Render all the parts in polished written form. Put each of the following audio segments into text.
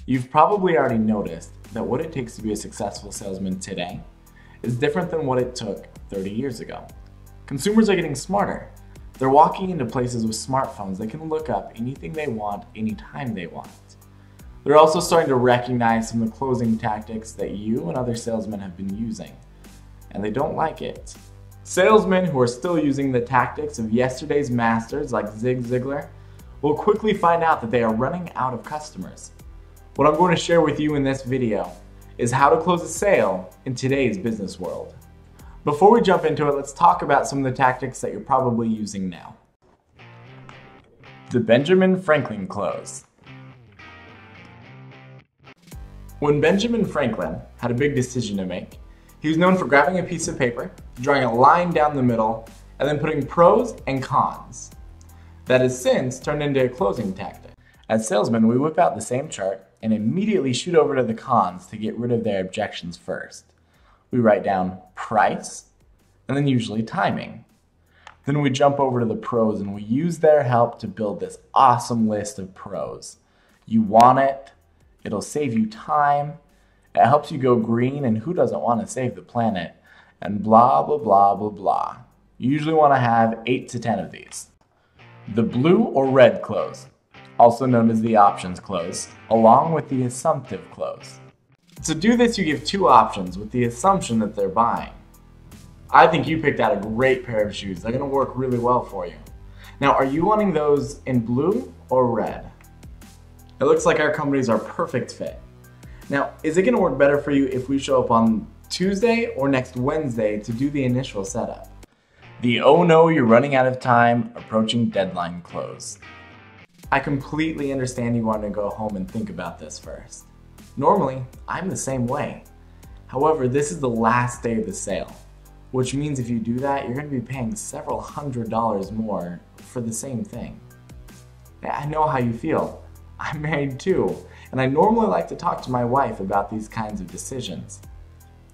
You've probably already noticed that what it takes to be a successful salesman today is different than what it took 30 years ago. Consumers are getting smarter. They're walking into places with smartphones that can look up anything they want anytime they want. They're also starting to recognize some of the closing tactics that you and other salesmen have been using, and they don't like it. Salesmen who are still using the tactics of yesterday's masters like Zig Ziglar will quickly find out that they are running out of customers. What I'm going to share with you in this video is how to close a sale in today's business world. Before we jump into it, let's talk about some of the tactics that you're probably using now. The Benjamin Franklin close. When Benjamin Franklin had a big decision to make, he was known for grabbing a piece of paper, drawing a line down the middle, and then putting pros and cons. That has since turned into a closing tactic. As salesmen, we whip out the same chart and immediately shoot over to the cons to get rid of their objections first. We write down price, and then usually timing. Then we jump over to the pros and we use their help to build this awesome list of pros. You want it, it'll save you time, it helps you go green, and who doesn't want to save the planet, and blah, blah, blah, blah, blah. You usually want to have 8 to 10 of these. The blue or red close, also known as the options close, along with the assumptive close. To do this, you give 2 options with the assumption that they're buying. I think you picked out a great pair of shoes. They're going to work really well for you. Now, are you wanting those in blue or red? It looks like our companies are a perfect fit. Now, is it going to work better for you if we show up on Tuesday or next Wednesday to do the initial setup? The oh no, you're running out of time, approaching deadline close. I completely understand you want to go home and think about this first. Normally, I'm the same way. However, this is the last day of the sale, which means if you do that, you're going to be paying several $100s more for the same thing. I know how you feel. I'm married too, and I normally like to talk to my wife about these kinds of decisions.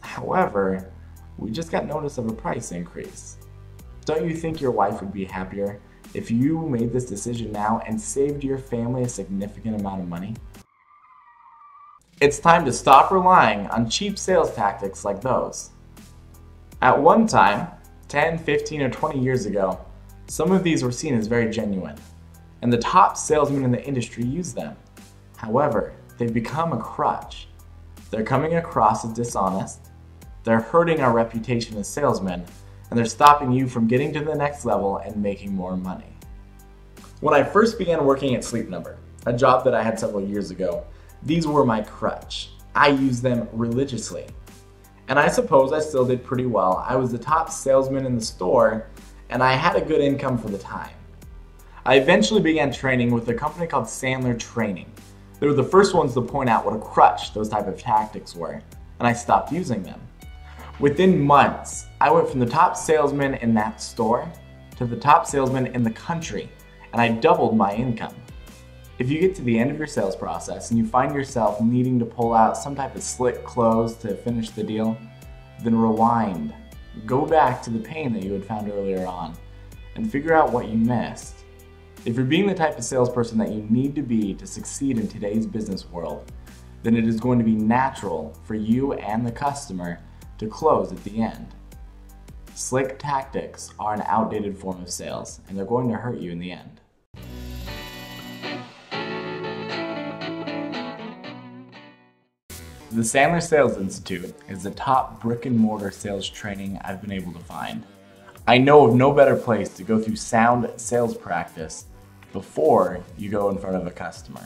However, we just got notice of a price increase. Don't you think your wife would be happier if you made this decision now and saved your family a significant amount of money? It's time to stop relying on cheap sales tactics like those. At one time, 10, 15, or 20 years ago, some of these were seen as very genuine, and the top salesmen in the industry use them. However, they've become a crutch. They're coming across as dishonest, they're hurting our reputation as salesmen, and they're stopping you from getting to the next level and making more money. When I first began working at Sleep Number, a job that I had several years ago, these were my crutch. I used them religiously. And I suppose I still did pretty well. I was the top salesman in the store, and I had a good income for the time. I eventually began training with a company called Sandler Training. They were the first ones to point out what a crutch those type of tactics were, and I stopped using them. Within months, I went from the top salesman in that store to the top salesman in the country, and I doubled my income. If you get to the end of your sales process and you find yourself needing to pull out some type of slick close to finish the deal, then rewind. Go back to the pain that you had found earlier on and figure out what you missed. If you're being the type of salesperson that you need to be to succeed in today's business world, then it is going to be natural for you and the customer to close at the end. Slick tactics are an outdated form of sales, and they're going to hurt you in the end. The Sandler Sales Institute is the top brick-and-mortar sales training I've been able to find. I know of no better place to go through sound sales practice before you go in front of a customer.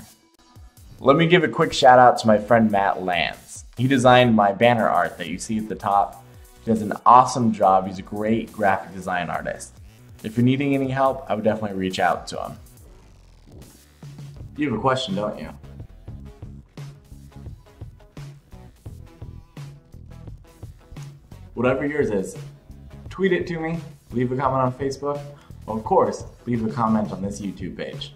Let me give a quick shout out to my friend Matt Lantz. He designed my banner art that you see at the top. He does an awesome job. He's a great graphic design artist. If you're needing any help, I would definitely reach out to him. You have a question, don't you? Whatever yours is, tweet it to me, leave a comment on Facebook, or of course, leave a comment on this YouTube page.